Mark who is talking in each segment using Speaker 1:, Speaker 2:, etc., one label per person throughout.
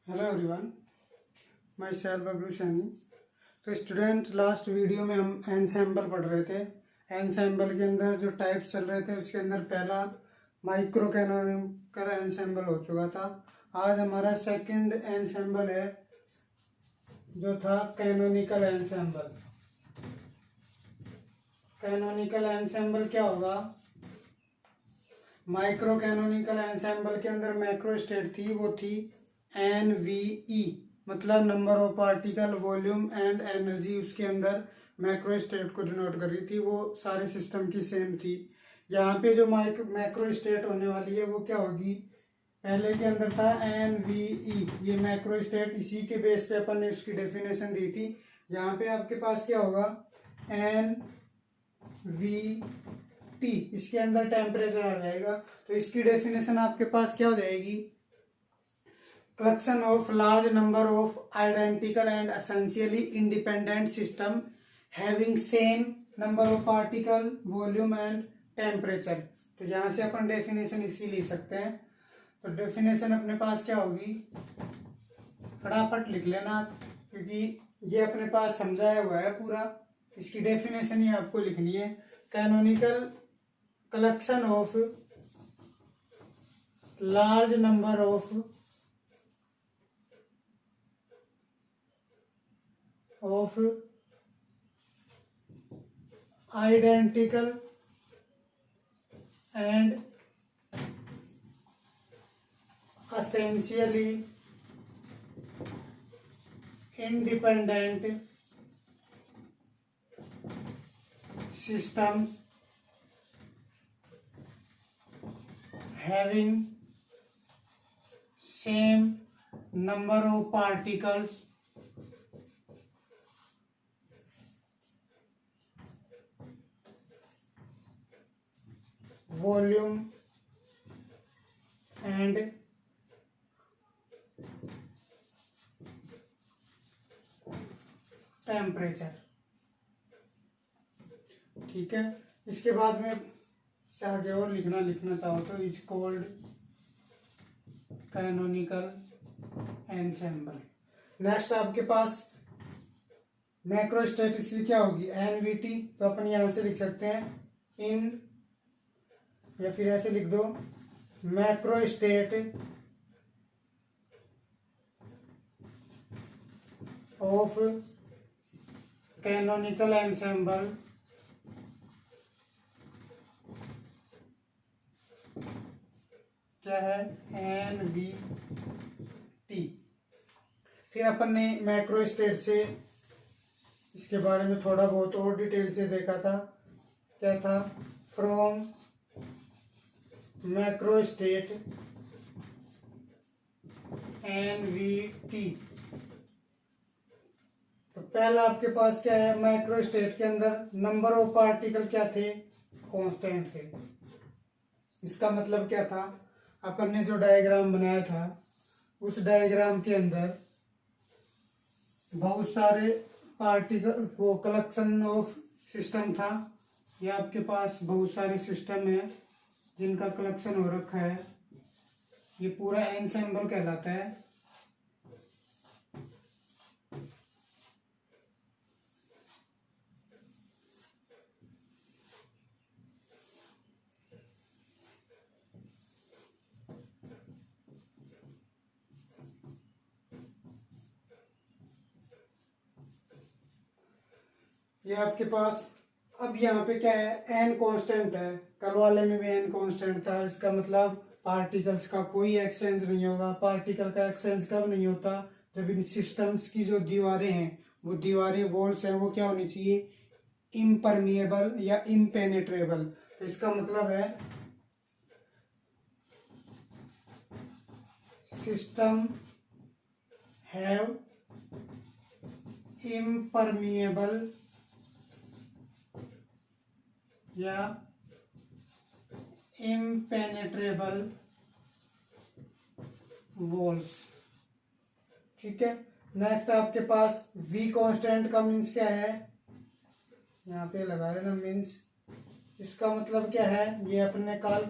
Speaker 1: Hello everyone, मैं शैल बबलू सैनी। तो student, last video में हम एनसेम्बल पढ़ रहे थे। एनसेम्बल के अंदर जो टाइप्स चल रहे थे उसके अंदर पहला माइक्रो कैनोनिकल एनसेम्बल हो चुका था। आज हमारा सेकंड एनसेम्बल है जो था कैनोनिकल एनसेम्बल। कैनोनिकल एनसेम्बल क्या होगा? माइक्रो कैनोनिकल एनसेम्बल के अंदर मैक्रो स्टेट थी, वो थी NVE, मतलब number of particle, volume and energy. उसके अंदर मैक्रो स्टेट को डिनोट कर रही थी, वो सारे सिस्टम की सेम थी। यहाँ पे जो मैक्रो स्टेट होने वाली है वो क्या होगी? पहले के अंदर था NVE, ये मैक्रो स्टेट, इसी के बेस पे अपन ने उसकी डेफिनेशन दी थी। यहाँ पे आपके पास क्या होगा? NVT, इसके अंदर टेम्परेचर आ जाएगा। तो इसकी डेफिनेशन आपके पास क्या हो जाएगी? collection of large number of identical and essentially independent system having same number of particle, volume and temperature। तो यहाँ से अपन डेफिनेशन इसकी ले सकते हैं। तो डेफिनेशन अपने पास क्या होगी? फटाफट लिख लेना, क्योंकि ये अपने पास समझाया हुआ है पूरा। इसकी डेफिनेशन ही आपको लिखनी है। Canonical collection of large number of identical and essentially independent systems having same number of particles, volume and temperature. ठीक है, इसके बाद में से आगे और लिखना चाहो तो is called canonical ensemble. Next आपके पास मैक्रो स्टेट, इसकी क्या होगी? NVT। तो अपन यहां से लिख सकते हैं इन, या फिर ऐसे लिख दो, macro state of canonical ensemble क्या है? NVT। फिर अपन ने मैक्रो स्टेट से इसके बारे में थोड़ा बहुत और डिटेल से देखा था। क्या था? From macro state NVT। तो पहला आपके पास क्या है? मैक्रो स्टेट के अंदर नंबर ऑफ पार्टिकल क्या थे? कांस्टेंट थे। इसका मतलब क्या था? अपन ने जो डायग्राम बनाया था उस डायग्राम के अंदर बहुत सारे पार्टिकल, वो कलेक्शन ऑफ सिस्टम था। ये आपके पास बहुत सारे सिस्टम है जिनका कलेक्शन हो रखा है। ये पूरा एनसेम्बल कहलाता है। ये आपके पास अब यहाँ पे क्या है? एन कांस्टेंट है। कल वाले में भी एन कांस्टेंट था। इसका मतलब पार्टिकल्स का कोई एक्सचेंज नहीं होगा। पार्टिकल का एक्सचेंज कब नहीं होता? जब इन सिस्टम्स की जो दीवारें हैं, वो दीवारें, वॉल्स हैं, वो क्या होनी चाहिए? इम्परमिएबल या इम्पेनेट्रेबल। तो इसका मतलब है सिस्टम हैव इम्परमिएबल या इम्पेनेट्रेबल वॉल्स। ठीक है। नेक्स्ट आपके पास V कांस्टेंट का मीन्स क्या है? यहाँ पे लगा लेना मीन्स। इसका मतलब क्या है? ये अपने कल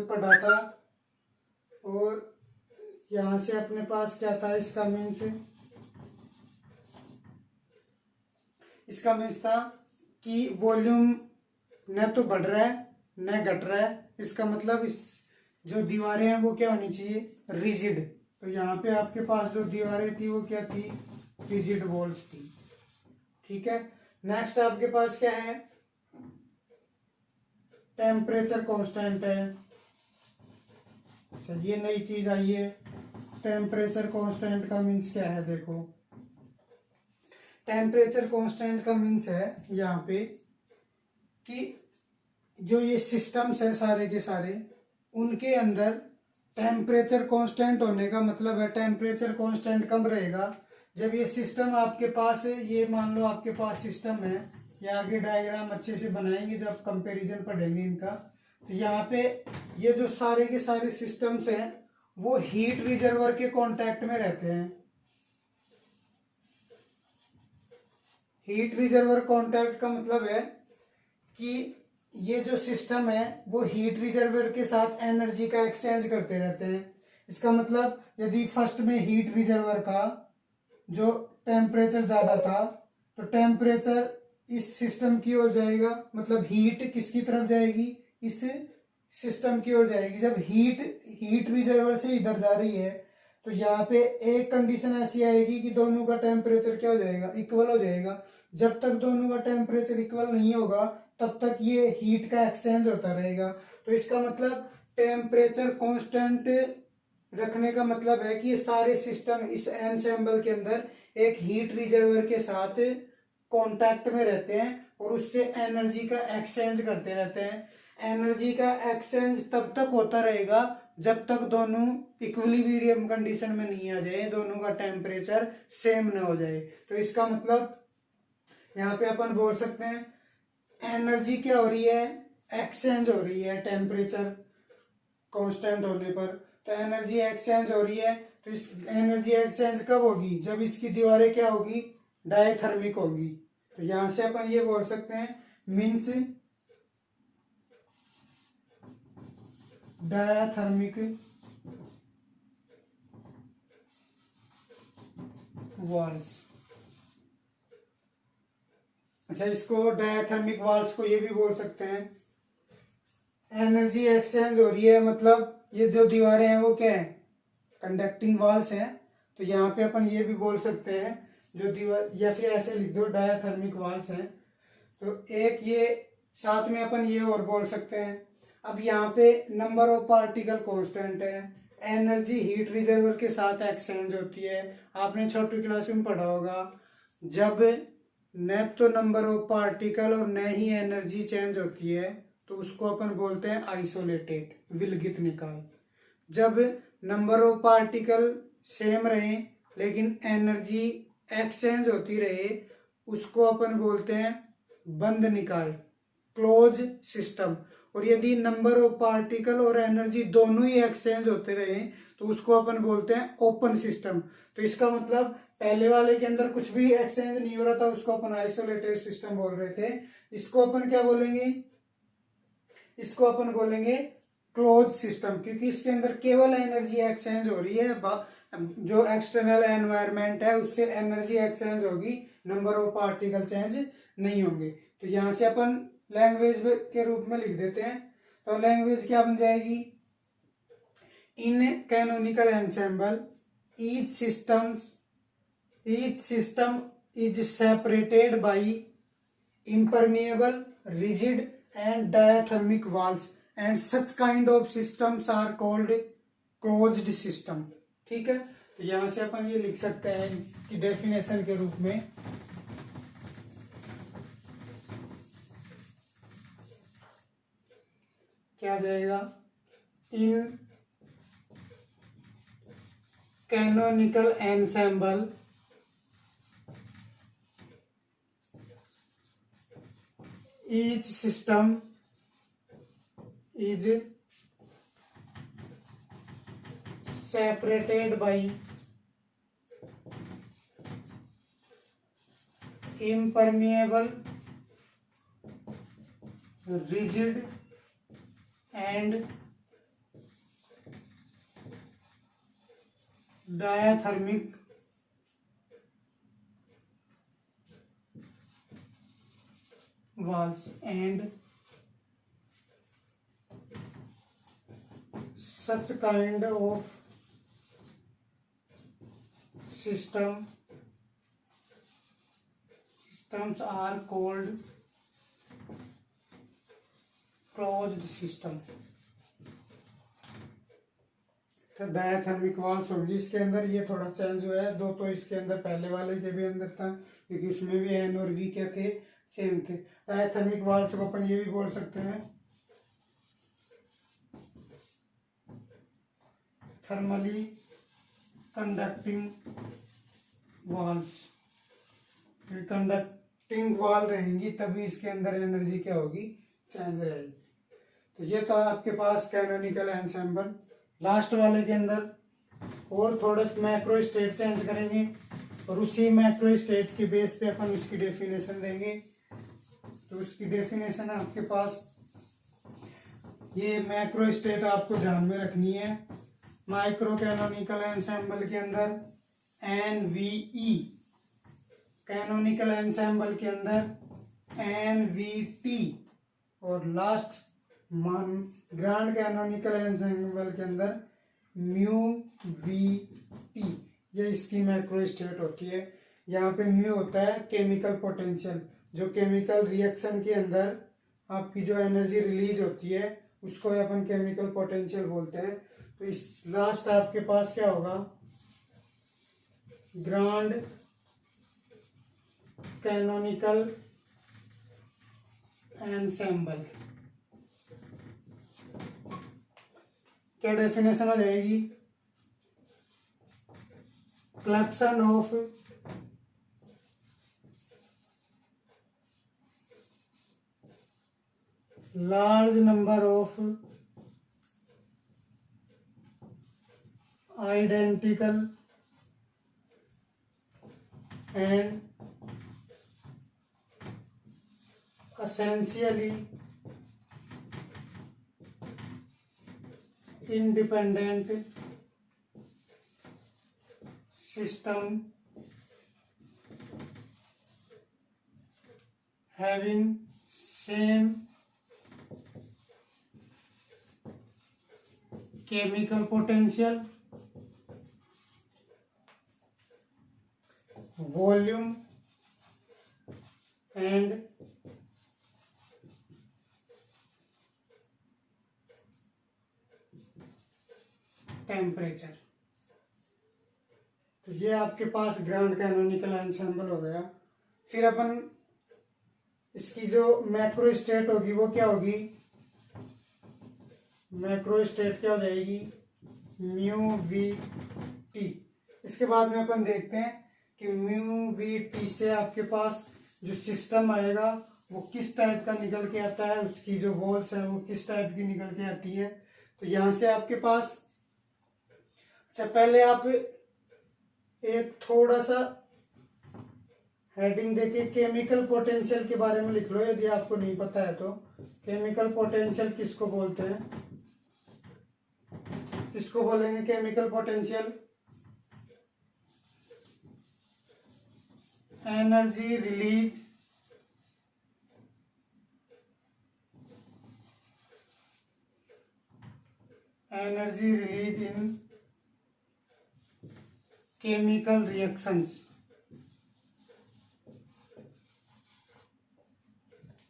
Speaker 1: पढ़ा था। और यहां से अपने पास क्या था, इसका मीन्स था कि वॉल्यूम न तो बढ़ रहा है न घट रहा है। इसका मतलब इस जो दीवारें हैं वो क्या होनी चाहिए, रिजिड। तो यहाँ पे आपके पास जो दीवारें थी वो क्या थी, रिजिड वॉल्स थी। ठीक है, नेक्स्ट आपके पास क्या है, टेम्परेचर कांस्टेंट है। अच्छा, ये नई चीज आई है। टेम्परेचर कांस्टेंट का मीन्स क्या है, देखो टेम्परेचर कांस्टेंट का मीन्स है यहाँ पे कि जो ये सिस्टम्स है सारे के सारे, उनके अंदर टेम्परेचर कांस्टेंट होने का मतलब है टेम्परेचर कांस्टेंट कब रहेगा, जब ये सिस्टम आपके पास है, ये मान लो आपके पास सिस्टम है, ये आगे डायग्राम अच्छे से बनाएंगे जब कंपैरिजन पढ़ेंगे इनका। तो यहाँ पे ये जो सारे के सारे सिस्टम्स हैं वो हीट रिजर्वर के कांटेक्ट में रहते हैं। हीट रिजर्वर कांटेक्ट का मतलब है कि ये जो सिस्टम है वो हीट रिजर्वर के साथ एनर्जी का एक्सचेंज करते रहते हैं। इसका मतलब यदि फर्स्ट में हीट रिजर्वर का जो टेम्परेचर ज़्यादा था तो टेम्परेचर इस सिस्टम की ओर जाएगा, मतलब हीट किसकी तरफ जाएगी, इस सिस्टम की ओर जाएगी। जब हीट रिजर्वर से इधर जा रही है तो यहाँ पे एक कंडीशन ऐसी आएगी कि दोनों का टेम्परेचर क्या हो जाएगा, इक्वल हो जाएगा। जब तक दोनों का टेम्परेचर इक्वल नहीं होगा तब तक ये हीट का एक्सचेंज होता रहेगा। तो इसका मतलब टेम्परेचर कांस्टेंट रखने का मतलब है कि ये सारे सिस्टम इस एनसेम्बल के अंदर एक हीट रिजर्वर के साथ कांटेक्ट में रहते हैं और उससे एनर्जी का एक्सचेंज करते रहते हैं। एनर्जी का एक्सचेंज तब तक होता रहेगा जब तक दोनों इक्विलिब्रियम कंडीशन में नहीं आ जाए, दोनों का टेम्परेचर सेम न हो जाए। तो इसका मतलब यहाँ पे अपन बोल सकते हैं एनर्जी क्या हो रही है, एक्सचेंज हो रही है टेम्परेचर कांस्टेंट होने पर। तो एनर्जी एक्सचेंज हो रही है, तो इस एनर्जी एक्सचेंज कब होगी, जब इसकी दीवारें क्या होगी, डायथर्मिक होगी। तो यहां से अपन ये बोल सकते हैं मीन्स डायथर्मिक वॉल्स। अच्छा, इसको डायथर्मिक वॉल्स को ये भी बोल सकते हैं एनर्जी एक्सचेंज हो रही है, मतलब ये जो दीवारें हैं वो क्या है, कंडक्टिंग वॉल्स हैं। तो यहाँ पे अपन ये भी बोल सकते हैं जो दीवार, या फिर ऐसे लिख दो डायथर्मिक वॉल्स हैं। तो एक ये साथ में अपन ये और बोल सकते हैं। अब यहाँ पे नंबर ऑफ पार्टिकल कांस्टेंट है, एनर्जी हीट रिजर्वर के साथ एक्सचेंज होती है। आपने छोटी क्लास में पढ़ा होगा, जब न तो नंबर ऑफ पार्टिकल और न ही एनर्जी चेंज होती है तो उसको अपन बोलते हैं आइसोलेटेड, विलगित निकाय। जब नंबर ऑफ पार्टिकल सेम रहे लेकिन एनर्जी एक्सचेंज होती रहे उसको अपन बोलते हैं बंद निकाय, क्लोज सिस्टम। और यदि नंबर ऑफ पार्टिकल और एनर्जी दोनों ही एक्सचेंज होते रहे तो उसको अपन बोलते हैं ओपन सिस्टम। तो इसका मतलब पहले वाले के अंदर कुछ भी एक्सचेंज नहीं हो रहा था, उसको अपन आइसोलेटेड सिस्टम बोल रहे थे। इसको अपन क्या बोलेंगे, इसको अपन बोलेंगे क्लोज सिस्टम, क्योंकि इसके अंदर केवल एनर्जी एक्सचेंज हो रही है। जो एक्सटर्नल एनवायरनमेंट है उससे एनर्जी एक्सचेंज होगी, नंबर ऑफ पार्टिकल चेंज नहीं होंगे। तो यहां से अपन लैंग्वेज के रूप में लिख देते हैं। तो लैंग्वेज क्या बन जाएगी, in canonical ensemble each system is separated by impermeable, rigid and diathermic walls and such kind of systems are called closed system। ठीक है, तो यहां से अपन ये लिख सकते हैं कि डेफिनेशन के रूप में क्या जाएगा, in canonical ensemble each system is separated by impermeable, rigid and diathermic valves and such kind of systems are called closed system। तो डायथर्मिक वाल्व होगी इसके अंदर, ये थोड़ा चेंज हुआ है, दो तो इसके अंदर पहले वाले के भी अंदर था, क्योंकि उसमें भी एन और वी क्या थे, सेम थे। डायथर्मिक वाल्व को अपन ये भी बोल सकते हैं thermally conducting valves. Conducting valve रहेंगी तभी इसके अंदर एनर्जी क्या होगी, चेंज रहेगी। तो ये तो आपके पास कैनोनिकल एंसेंबल। लास्ट वाले के अंदर और थोड़े मैक्रो स्टेट चेंज करेंगे और उसी मैक्रो स्टेट के बेस पे अपन उसकी डेफिनेशन देंगे। तो उसकी डेफिनेशन आपके पास, ये मैक्रो स्टेट आपको ध्यान में रखनी है। माइक्रो कैनोनिकल एंसेंबल के अंदर NVE, कैनोनिकल एंसेंबल के अंदर NVT और लास्ट ग्रांड कैनोनिकल एंसेंबल के अंदर MUVT। ये इसकी मैक्रो स्टेट होती है। यहाँ पे म्यू होता है केमिकल पोटेंशियल, जो केमिकल रिएक्शन के अंदर आपकी जो एनर्जी रिलीज होती है उसको अपन केमिकल पोटेंशियल बोलते हैं। तो इस लास्ट आपके पास क्या होगा, ग्रांड कैनोनिकल एंसेंबल। क्या डेफिनेशन हो जाएगी, collection of large number of identical and essentially independent system having same chemical potential, volume and temperature. तो ये आपके पास ग्रांड कैनोनिकल एंसेंबल हो गया। फिर अपन इसकी जो मैक्रो स्टेट होगी वो क्या होगी, मैक्रो स्टेट क्या हो जाएगी, MUVT। इसके बाद में अपन देखते हैं कि MUVT से आपके पास जो सिस्टम आएगा वो किस टाइप का निकल के आता है, उसकी जो वॉल्स है वो किस टाइप की निकल के आती है। तो यहां से आपके पास, अच्छा पहले आप एक थोड़ा सा हेडिंग देखिए, केमिकल पोटेंशियल के बारे में लिख लो यदि आपको नहीं पता है तो। केमिकल पोटेंशियल किसको बोलते हैं, किसको बोलेंगे केमिकल पोटेंशियल, एनर्जी रिलीज इन केमिकल रिएक्शंस।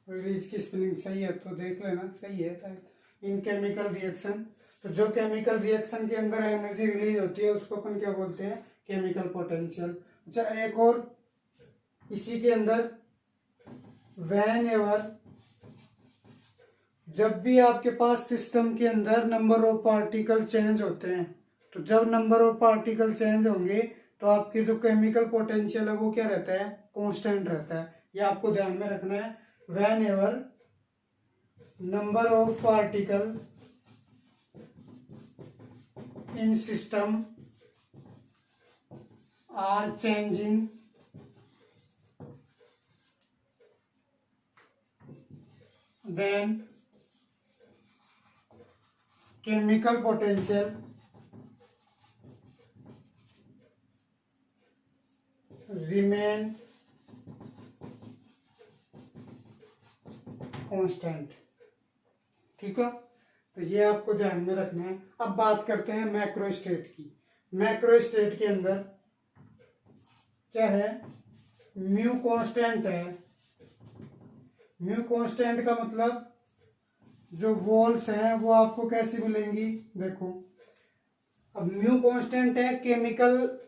Speaker 1: रिलीज की स्पेलिंग सही है तो देख लेना, सही है, इन केमिकल रिएक्शन। तो जो केमिकल रिएक्शन के अंदर एनर्जी रिलीज होती है उसको अपन क्या बोलते हैं, केमिकल पोटेंशियल। अच्छा एक और इसी के अंदर, व्हेन एवर, जब भी आपके पास सिस्टम के अंदर नंबर ऑफ पार्टिकल चेंज होते हैं, तो जब नंबर ऑफ पार्टिकल चेंज होंगे तो आपके जो केमिकल पोटेंशियल है वो क्या रहता है, कांस्टेंट रहता है। ये आपको ध्यान में रखना है। Whenever number of particle in system are changing, then chemical potential remain constant. ठीक है, तो ये आपको ध्यान में रखना है। अब बात करते हैं मैक्रो स्टेट की। मैक्रो स्टेट के अंदर क्या है, म्यू कांस्टेंट है। म्यू कांस्टेंट का मतलब जो वॉल्स हैं वो आपको कैसी मिलेंगी, देखो अब म्यू कांस्टेंट है, केमिकल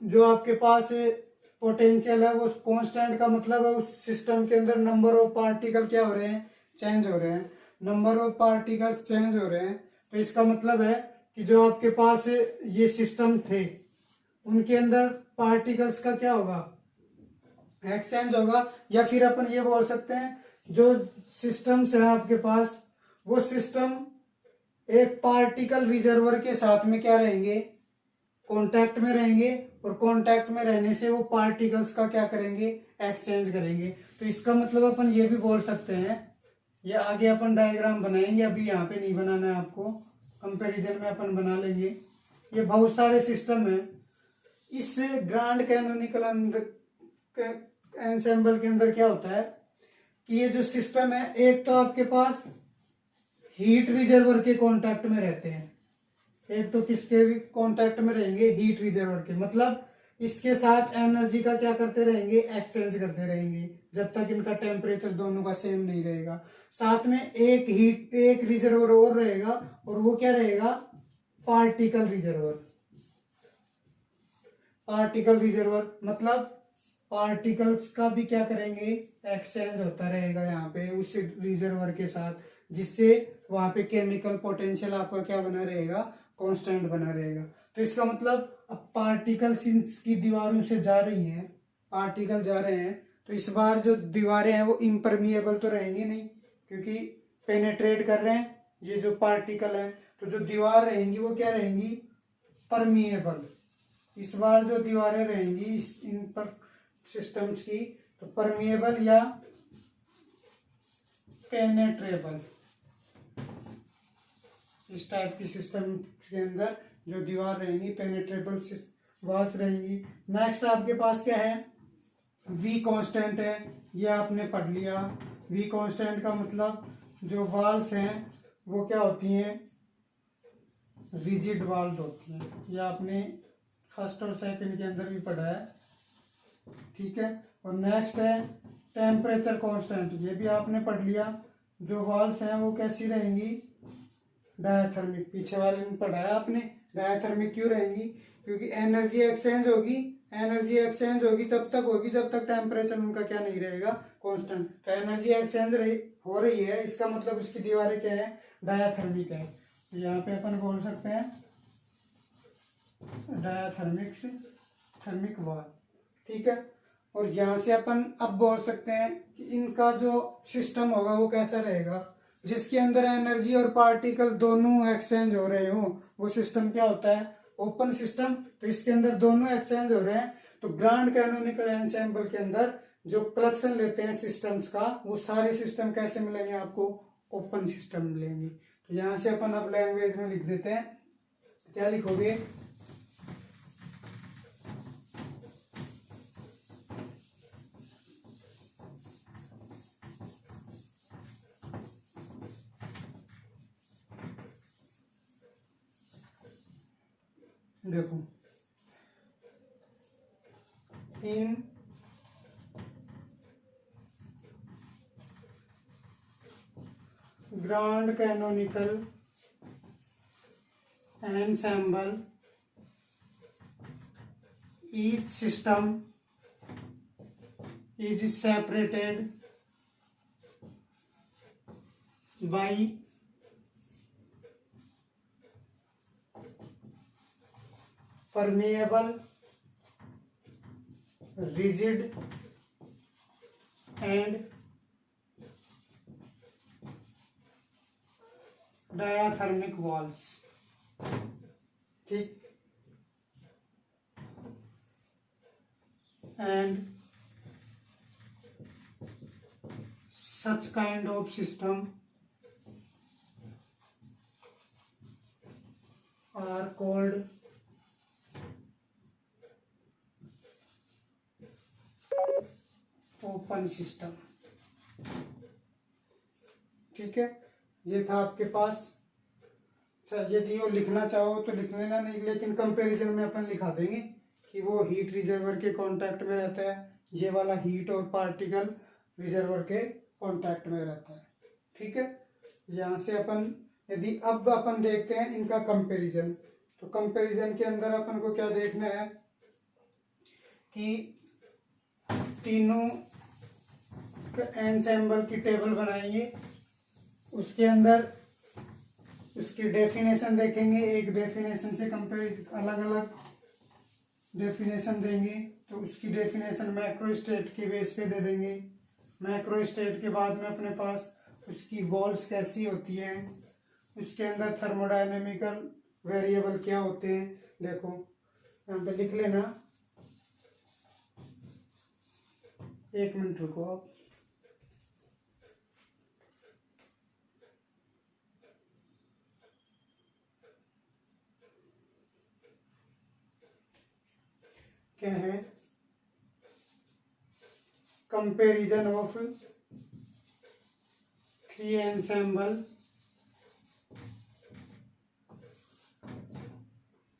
Speaker 1: जो आपके पास पोटेंशियल है वो कांस्टेंट का मतलब है उस सिस्टम के अंदर नंबर ऑफ पार्टिकल क्या हो रहे हैं, चेंज हो रहे हैं। नंबर ऑफ पार्टिकल चेंज हो रहे हैं तो इसका मतलब है कि जो आपके पास ये सिस्टम थे उनके अंदर पार्टिकल्स का क्या होगा, एक्सचेंज होगा। या फिर अपन ये बोल सकते हैं जो सिस्टम्स है आपके पास वो सिस्टम एक पार्टिकल रिजर्वर के साथ में क्या रहेंगे, कांटेक्ट में रहेंगे, और कांटेक्ट में रहने से वो पार्टिकल्स का क्या करेंगे, एक्सचेंज करेंगे। तो इसका मतलब अपन ये भी बोल सकते हैं, ये आगे अपन डायग्राम बनाएंगे, अभी यहाँ पे नहीं बनाना है आपको, कंपैरिजन में अपन बना लेंगे। ये बहुत सारे सिस्टम है। इस ग्रांड कैनोनिकल एंसेंबल के अंदर क्या होता है कि ये जो सिस्टम है, एक तो आपके पास हीट रिजर्वर के कांटेक्ट में रहते हैं, एक तो किसके कांटेक्ट में रहेंगे, हीट रिजर्वर के, मतलब इसके साथ एनर्जी का क्या करते रहेंगे, एक्सचेंज करते रहेंगे जब तक इनका टेम्परेचर दोनों का सेम नहीं रहेगा। साथ में एक रिजर्वर और रहेगा, और वो क्या रहेगा, पार्टिकल रिजर्वर। पार्टिकल रिजर्वर मतलब पार्टिकल्स का भी क्या करेंगे, एक्सचेंज होता रहेगा यहाँ पे उस रिजर्वर के साथ, जिससे वहां पे केमिकल पोटेंशियल आपका क्या बना रहेगा, कांस्टेंट बना रहेगा। तो इसका मतलब अब पार्टिकल्स की दीवारों से जा रही हैं, पार्टिकल जा रहे हैं, तो इस बार जो दीवारें हैं वो इम्परमिएबल तो रहेंगी नहीं, क्योंकि पेनेट्रेट कर रहे हैं ये जो पार्टिकल है। तो जो दीवार रहेंगी वो क्या रहेंगी, परमिएबल। इस बार जो दीवारें रहेंगी इन पर सिस्टम्स की, तो परमिएबल या पेनेट्रेबल, इस टाइप की सिस्टम के अंदर जो दीवार रहेंगी पेनेट्रेबल वॉल्स रहेंगी। नेक्स्ट आपके पास क्या है, वी कांस्टेंट है, ये आपने पढ़ लिया। वी कांस्टेंट का मतलब जो वॉल्स हैं वो क्या होती हैं, रिजिड वॉल्स होती हैं। ये आपने फर्स्ट और सेकंड के अंदर भी पढ़ा है, ठीक है। और नेक्स्ट है टेम्परेचर कांस्टेंट, ये भी आपने पढ़ लिया। जो वॉल्स हैं वो कैसी रहेंगी, डायथर्मिक, पीछे वाले में पढ़ा है आपने। डायथर्मिक क्यों रहेंगी, क्योंकि एनर्जी एक्सचेंज होगी, एनर्जी एक्सचेंज होगी तब तक होगी जब तक टेम्परेचर उनका क्या नहीं रहेगा, कांस्टेंट। तो एनर्जी एक्सचेंज हो रही है, इसका मतलब उसकी दीवारें क्या है, डायथर्मिक है। तो यहाँ पे अपन बोल सकते हैं थर्मिक वॉल, ठीक है। और यहाँ से अपन अब बोल सकते हैं कि इनका जो सिस्टम होगा वो कैसा रहेगा, जिसके अंदर एनर्जी और पार्टिकल दोनों एक्सचेंज हो रहे हो, वो सिस्टम क्या होता है, ओपन सिस्टम। तो इसके अंदर दोनों एक्सचेंज हो रहे हैं। तो ग्रांड कैनोनिकल एंसेंबल के अंदर जो कलेक्शन लेते हैं सिस्टम्स का, वो सारे सिस्टम कैसे मिलेंगे आपको, ओपन सिस्टम मिलेंगे। तो यहाँ से अपन अब लैंग्वेज में लिख देते हैं, क्या लिखोगे, देखो in grand canonical ensemble each system is separated by permeable, rigid and diathermic walls, ठीक। and such kind of system are called open system. ठीक है, ये था आपके पास। यदि वो लिखना चाहो तो लिख लेना, नहीं लेकिन कंपैरिजन में अपन लिखा देंगे कि वो हीट रिजर्वर के कांटेक्ट में रहता है, ये वाला हीट और पार्टिकल रिजर्वर के कांटेक्ट में रहता है। ठीक है, यहाँ से अपन यदि अब अपन देखते हैं इनका कंपैरिजन, तो कंपैरिजन के अंदर अपन को क्या देखना है कि तीनों एनसेम्बल की टेबल बनाएंगे, उसके अंदर उसकी डेफिनेशन देखेंगे, एक डेफिनेशन से कंपेयर अलग अलग डेफिनेशन देंगे, तो उसकी डेफिनेशन मैक्रो स्टेट के बेस पे दे देंगे। मैक्रो स्टेट के बाद में अपने पास उसकी वॉल्स कैसी होती हैं, उसके अंदर थर्मोडायनेमिकल वेरिएबल क्या होते हैं। देखो यहाँ पे लिख लेना, एक मिनट रुको आप। क्या है, कंपैरिजन ऑफ 3 एनसेम्बल।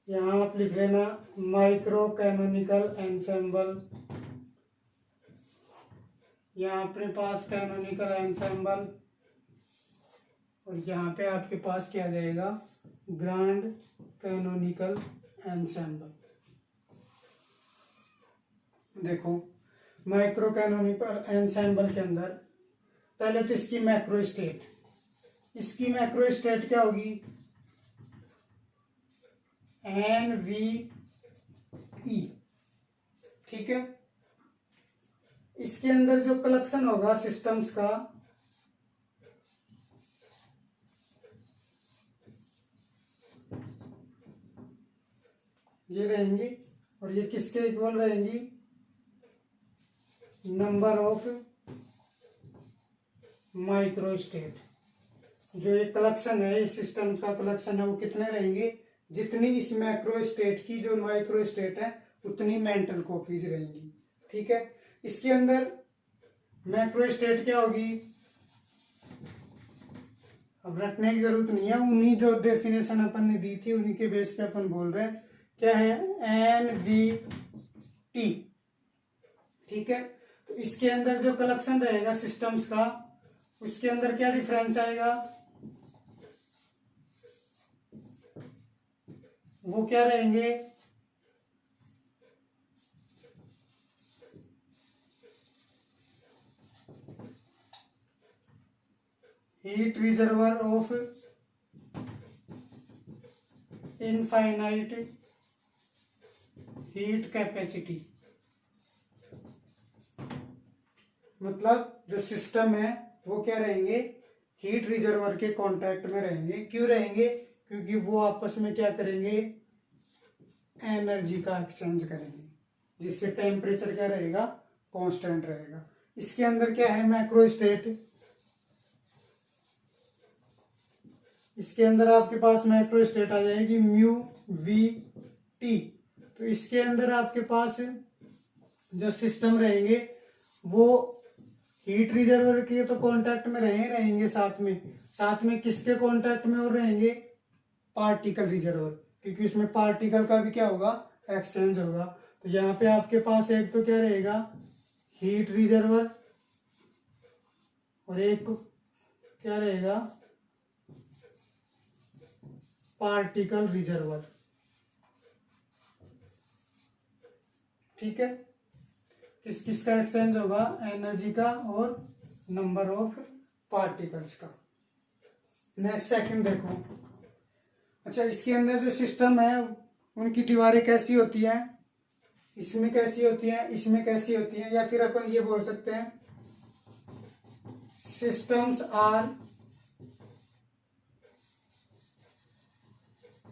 Speaker 1: यहाँ आप लिख लेना माइक्रो कैनोनिकल एनसेम्बल, यहाँ अपने पास कैनोनिकल एनसेम्बल, और यहाँ पे आपके पास क्या जाएगा, ग्रैंड कैनोनिकल एनसेम्बल। देखो माइक्रो कैनोनिकल एनसेम्बल के अंदर पहले तो इसकी मैक्रो स्टेट, इसकी मैक्रो स्टेट क्या होगी, NVE। ठीक है, इसके अंदर जो कलेक्शन होगा सिस्टम्स का, ये रहेंगी, और ये किसके इक्वल रहेंगी, नंबर ऑफ माइक्रो स्टेट। जो ये कलेक्शन है, ये सिस्टम्स का कलेक्शन है, वो कितने रहेंगे, जितनी इस मैक्रो स्टेट की जो माइक्रो स्टेट है उतनी मेंटल कॉपीज रहेंगी। ठीक है, इसके अंदर मैक्रो स्टेट क्या होगी, अब रटने की जरूरत नहीं है, उन्हीं जो डेफिनेशन अपन ने दी थी उन्हीं के बेस पे अपन बोल रहे हैं। क्या है, NVT। ठीक है, तो इसके अंदर जो कलेक्शन रहेगा सिस्टम्स का, उसके अंदर क्या डिफरेंस आएगा, वो क्या रहेंगे, heat reservoir of infinite heat capacity. मतलब जो सिस्टम है वो क्या रहेंगे, हीट रिजर्वर के कांटेक्ट में रहेंगे। क्यों रहेंगे, क्योंकि वो आपस में क्या करेंगे, एनर्जी का एक्सचेंज करेंगे, जिससे टेम्परेचर क्या रहेगा, कांस्टेंट रहेगा। इसके अंदर क्या है, मैक्रो स्टेट, इसके अंदर आपके पास मैक्रो स्टेट आ जाएगी μVT। तो इसके अंदर आपके पास जो सिस्टम रहेंगे वो हीट रिजर्वर के तो कांटेक्ट में रहेंगे, साथ में किसके कांटेक्ट में और रहेंगे, पार्टिकल रिजर्वर, क्योंकि उसमें पार्टिकल का भी क्या होगा, एक्सचेंज होगा। तो यहाँ पे आपके पास एक तो क्या रहेगा, हीट रिजर्वर, और एक क्या रहेगा, पार्टिकल रिजर्वर। ठीक है, किस किस का एक्सचेंज होगा, एनर्जी का और नंबर ऑफ पार्टिकल्स का। नेक्स्ट सेकंड देखो, अच्छा इसके अंदर जो सिस्टम है उनकी दीवारें कैसी होती हैं, इसमें कैसी होती हैं, इसमें कैसी होती हैं, या फिर अपन ये बोल सकते हैं सिस्टम्स आर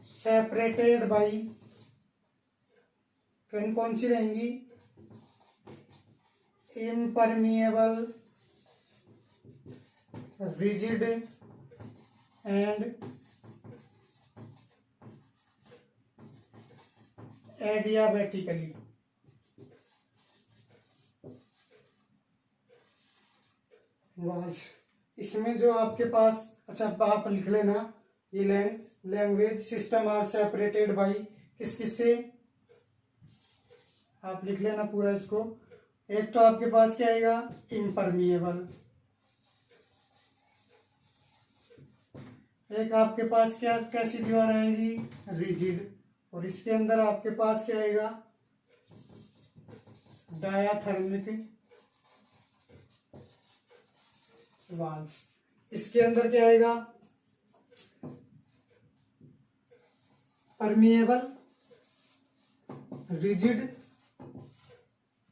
Speaker 1: सेपरेटेड बाई, कौन सी रहेंगी, impermeable, rigid and adiabatically. Walls. इसमें जो आपके पास, अच्छा आप लिख लेना, ये language system are separated by किस किस से, आप लिख लेना पूरा इसको। एक तो आपके पास क्या आएगा, इम्परमिएबल। एक आपके पास क्या कैसी दीवार आएगी, रिजिड। और इसके अंदर आपके पास क्या आएगा, डायाथर्मिक वाल्स। इसके अंदर क्या आएगा, परमिएबल, रिजिड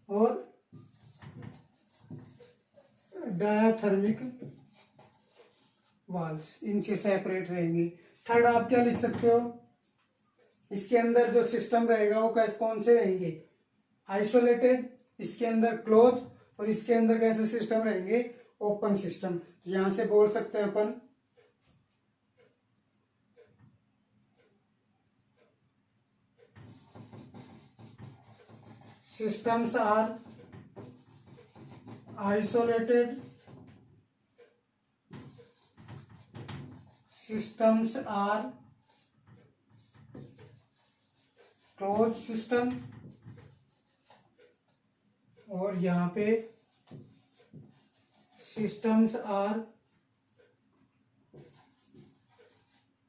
Speaker 1: और डायाथर्मिक वाल्स, इनसे सेपरेट रहेंगे। थर्ड आप क्या लिख सकते हो, इसके अंदर जो सिस्टम रहेगा वो कैसे, कौन से रहेंगे, आइसोलेटेड, इसके अंदर क्लोज, और इसके अंदर कैसे सिस्टम रहेंगे, ओपन सिस्टम। तो यहां से बोल सकते हैं अपन systems are isolated, systems are closed system, और यहाँ पे systems are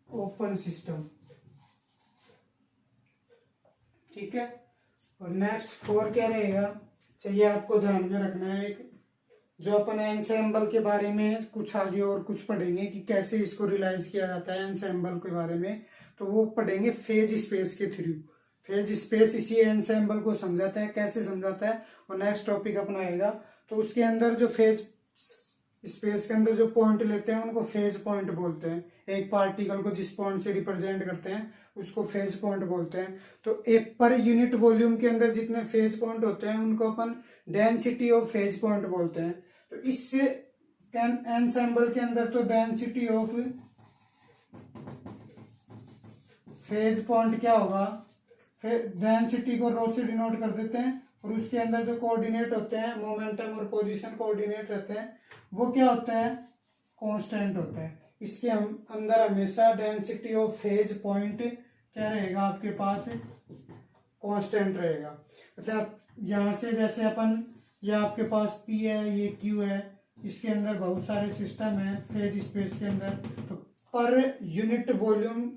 Speaker 1: open system। ठीक है। और नेक्स्ट 4 क्या रहेगा, चाहिए आपको ध्यान में रखना है, एक जो अपन एनसेम्बल के बारे में कुछ आगे और कुछ पढ़ेंगे कि कैसे इसको रियलाइज किया जाता है एनसेम्बल के बारे में, तो वो पढ़ेंगे फेज स्पेस के थ्रू। फेज स्पेस इसी एनसेम्बल को समझाता है, कैसे समझाता है, और नेक्स्ट टॉपिक अपना आएगा। तो उसके अंदर जो फेज स्पेस के अंदर जो पॉइंट लेते हैं उनको फेज पॉइंट बोलते हैं। एक पार्टिकल को जिस पॉइंट से रिप्रेजेंट करते हैं उसको फेज पॉइंट बोलते हैं। तो एक पर यूनिट वॉल्यूम के अंदर जितने फेज पॉइंट होते हैं उनको अपन डेंसिटी ऑफ फेज पॉइंट बोलते हैं। तो इससे एनसेम्बल के अंदर तो डेंसिटी ऑफ फेज पॉइंट क्या होगा, डेंसिटी को रो से डिनोट कर देते हैं, और उसके अंदर जो कोऑर्डिनेट होते हैं, मोमेंटम और पोजीशन कोऑर्डिनेट रहते हैं, वो क्या होता है, कांस्टेंट होता है। इसके अंदर हमेशा डेंसिटी ऑफ फेज पॉइंट क्या रहेगा आपके पास, कांस्टेंट रहेगा। अच्छा, यहाँ से जैसे अपन, ये आपके पास P है, ये Q है, इसके अंदर बहुत सारे सिस्टम है फेज स्पेस के अंदर। तो पर यूनिट वॉल्यूम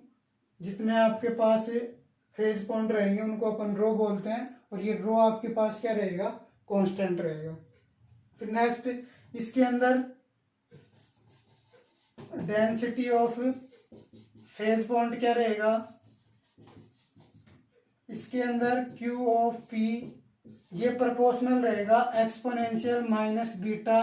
Speaker 1: जितने आपके पास फेज पॉइंट रहेंगे उनको अपन रो बोलते हैं, और ये रो आपके पास क्या रहेगा, कांस्टेंट रहेगा। फिर नेक्स्ट इसके अंदर डेंसिटी ऑफ फेज पॉइंट क्या रहेगा, इसके अंदर Q ऑफ P ये प्रोपोर्शनल रहेगा exponential minus beta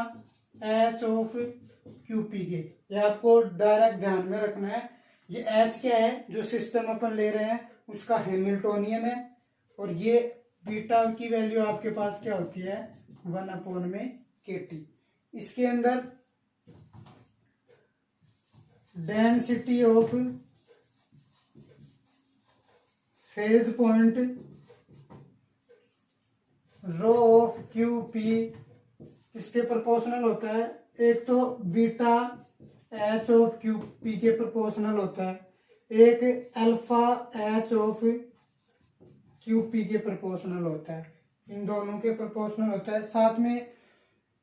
Speaker 1: H of QP के। ये आपको डायरेक्ट ध्यान में रखना है। ये H क्या है, जो सिस्टम अपन ले रहे हैं उसका हैमिल्टोनियन है, और ये बीटा की वैल्यू आपके पास क्या होती है, 1/KT। इसके अंदर density of phase point rho of QP किसके प्रोपोर्शनल होता है, एक तो बीटा H ऑफ QP के प्रोपोर्शनल होता है, एक अल्फा H ऑफ QP के प्रोपोर्शनल होता है। इन दोनों के प्रोपोर्शनल होता है। साथ में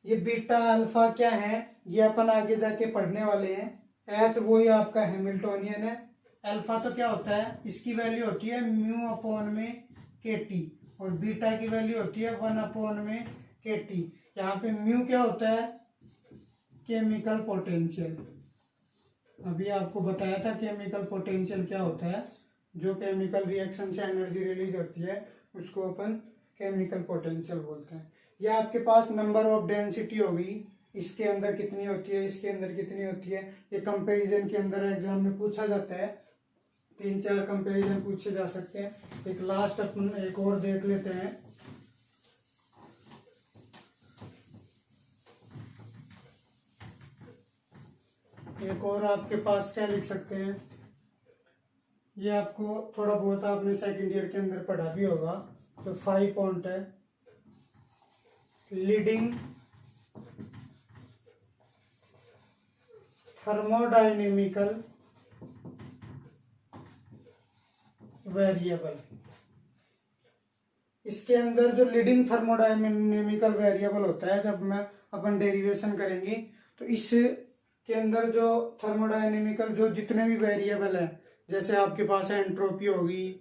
Speaker 1: ये बीटा अल्फा क्या है, ये अपन आगे जाके पढ़ने वाले हैं। H वही आपका हैमिल्टोनियन है। अल्फा तो क्या होता है, इसकी वैल्यू होती है μ/KT, और बीटा की वैल्यू होती है 1/KT। यहाँ पे म्यू क्या होता है, केमिकल पोटेंशियल। अभी आपको बताया था केमिकल पोटेंशियल क्या होता है, जो केमिकल रिएक्शन से एनर्जी रिलीज होती है उसको अपन केमिकल पोटेंशियल बोलते हैं। यह आपके पास नंबर ऑफ डेंसिटी होगी, इसके अंदर कितनी होती है, इसके अंदर कितनी होती है। ये कंपैरिजन के अंदर एग्जाम में पूछा जाता है, 3-4 कंपैरिजन पूछे जा सकते हैं। एक लास्ट अपन एक और देख लेते हैं। एक और आपके पास क्या लिख सकते हैं, ये आपको थोड़ा बहुत आपने सेकंड ईयर के अंदर पढ़ा भी होगा। तो 5 पॉइंट है, लीडिंग थर्मोडायनेमिकल वेरिएबल। इसके अंदर जो लीडिंग थर्मोडायनेमिकल वेरिएबल होता है, जब मैं अपन डेरिवेशन करेंगे तो इसके अंदर जो थर्मोडायनेमिकल जो जितने भी वेरिएबल है, जैसे आपके पास एंट्रोपी होगी,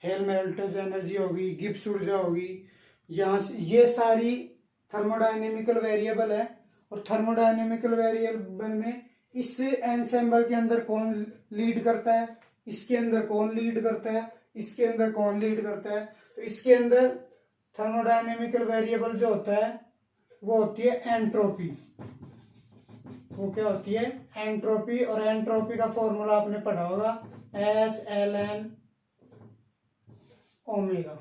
Speaker 1: हेल्महोल्ट्ज एनर्जी होगी, गिब्स ऊर्जा होगी, यहाँ ये सारी थर्मोडायनेमिकल वेरिएबल है। और थर्मोडायनेमिकल वेरिएबल में इस एनसेम्बल के अंदर कौन लीड करता है, इसके अंदर कौन लीड करता है, इसके अंदर कौन लीड करता है। तो इसके अंदर थर्मोडायनेमिकल वेरिएबल जो होता है वो होती है एंट्रोपी। वो क्या होती है? एंट्रोपी। और एंट्रोपी का फॉर्मूला आपने पढ़ा होगा, SLN ओमेगा।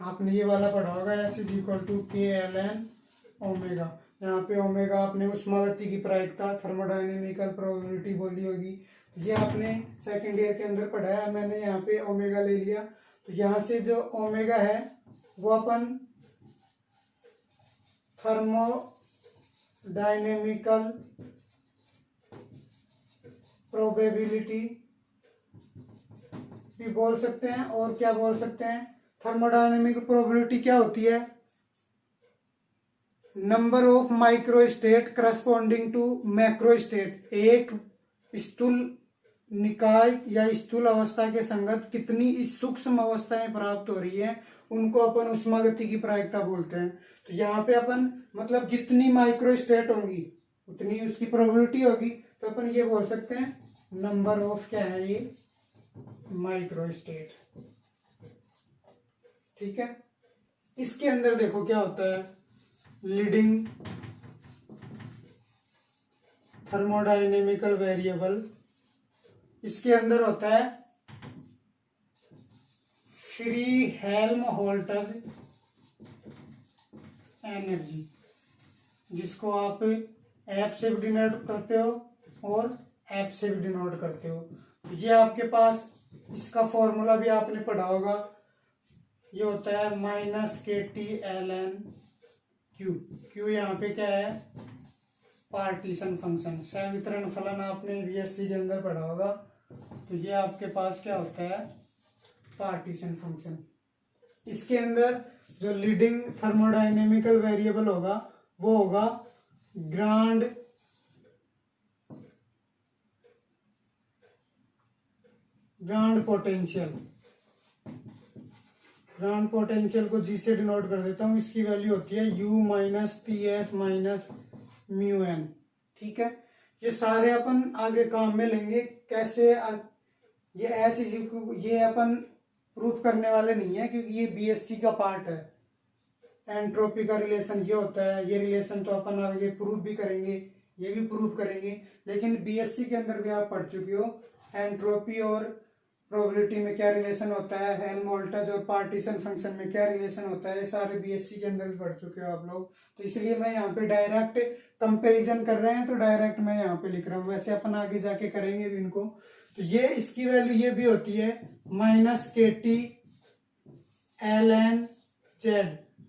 Speaker 1: आपने ये वाला पढ़ा होगा, S = KLN ओमेगा। यहाँ पे ओमेगा आपने उष्मागति की प्रायिकता, थर्मोडायनेमिकल प्रोबेबिलिटी बोली होगी, ये आपने सेकेंड ईयर के अंदर पढ़ा है। मैंने यहाँ पे ओमेगा ले लिया, तो यहाँ से जो ओमेगा है वो अपन थर्मोडायनेमिकल प्रोबेबिलिटी भी बोल सकते हैं। और क्या बोल सकते हैं? थर्मोडायनेमिक प्रोबेबिलिटी क्या होती है? Number of micro state corresponding to macro state. एक स्थूल निकाय या स्थूल अवस्था के संगत कितनी इस सूक्ष्म अवस्थाएं प्राप्त हो रही है, उनको अपन उष्मागति की प्रायिकता बोलते हैं। तो यहाँ पे अपन मतलब जितनी माइक्रो स्टेट होंगी उतनी उसकी प्रोबेबिलिटी होगी। तो अपन ये बोल सकते हैं नंबर ऑफ क्या है ये, माइक्रो स्टेट। ठीक है। इसके अंदर देखो क्या होता है, लीडिंग थर्मोडायनेमिकल वेरिएबल, इसके अंदर होता है फ्री हेल्महोल्ट्ज एनर्जी, जिसको आप एफ से भी डिनोट करते हो और एफ से भी डिनोट करते हो। तो ये आपके पास इसका फॉर्मूला भी आपने पढ़ा होगा, ये होता है -KTln Q। Q यहाँ पे क्या है? Partition function. संवितरण फलन आपने बीएससी के अंदर पढ़ा होगा। तो ये आपके पास क्या होता है? Partition function. इसके अंदर जो लीडिंग थर्मोडायनेमिकल वेरिएबल होगा वो होगा ग्रांड पोटेंशियल। ग्राउंड पोटेंशियल को जी से डिनोट कर देता हूँ, इसकी वैल्यू होती है U - TS - μN। ठीक है। ये सारे अपन आगे काम में लेंगे कैसे। ये ऐसी ये अपन प्रूफ करने वाले नहीं है, क्योंकि ये बीएससी का पार्ट है। एंट्रोपी का रिलेशन ये होता है, ये रिलेशन तो अपन आगे प्रूफ भी करेंगे, ये भी प्रूफ करेंगे। लेकिन बीएससी के अंदर भी आप पढ़ चुके हो एंट्रोपी और प्रोबेबिलिटी में क्या रिलेशन होता है, हेल्महोल्ट्ज और पार्टीशन फंक्शन में क्या रिलेशन होता है, ये सारे बीएससी के अंदर भी पढ़ चुके हो आप लोग। तो इसलिए मैं यहाँ पे डायरेक्ट कंपैरिजन कर रहे हैं तो डायरेक्ट मैं यहाँ पे लिख रहा हूँ, वैसे अपन आगे जाके करेंगे भी इनको। तो ये इसकी वैल्यू ये भी होती है -KTln Z।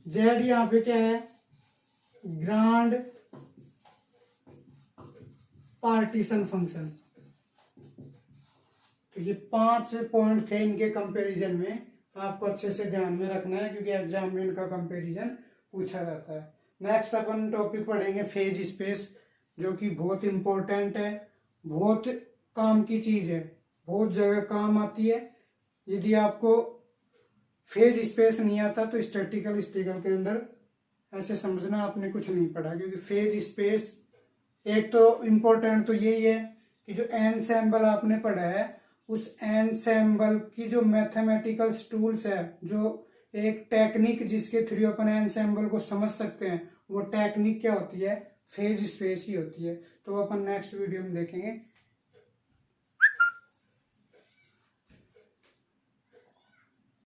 Speaker 1: Z यहाँ पे क्या है? Grand partition function. तो ये 5 पॉइंट थे इनके कंपैरिजन में, आपको अच्छे से ध्यान में रखना है, क्योंकि एग्जाम में इनका कंपैरिजन पूछा जाता है। नेक्स्ट अपन टॉपिक पढ़ेंगे फेज स्पेस, जो कि बहुत इंपॉर्टेंट है, बहुत काम की चीज है, बहुत जगह काम आती है। यदि आपको फेज स्पेस नहीं आता तो स्टैटिकल के अंदर ऐसे समझना आपने कुछ नहीं पढ़ा, क्योंकि फेज स्पेस एक तो इम्पोर्टेंट तो यही है कि जो एनसेम्बल आपने पढ़ा है उस एनसेम्बल की जो मैथमेटिकल टूल्स है, जो एक टेक्निक जिसके थ्रू अपन एनसेम्बल को समझ सकते हैं, वो टेक्निक क्या होती है? फेज स्पेस ही होती है। तो अपन नेक्स्ट वीडियो में देखेंगे।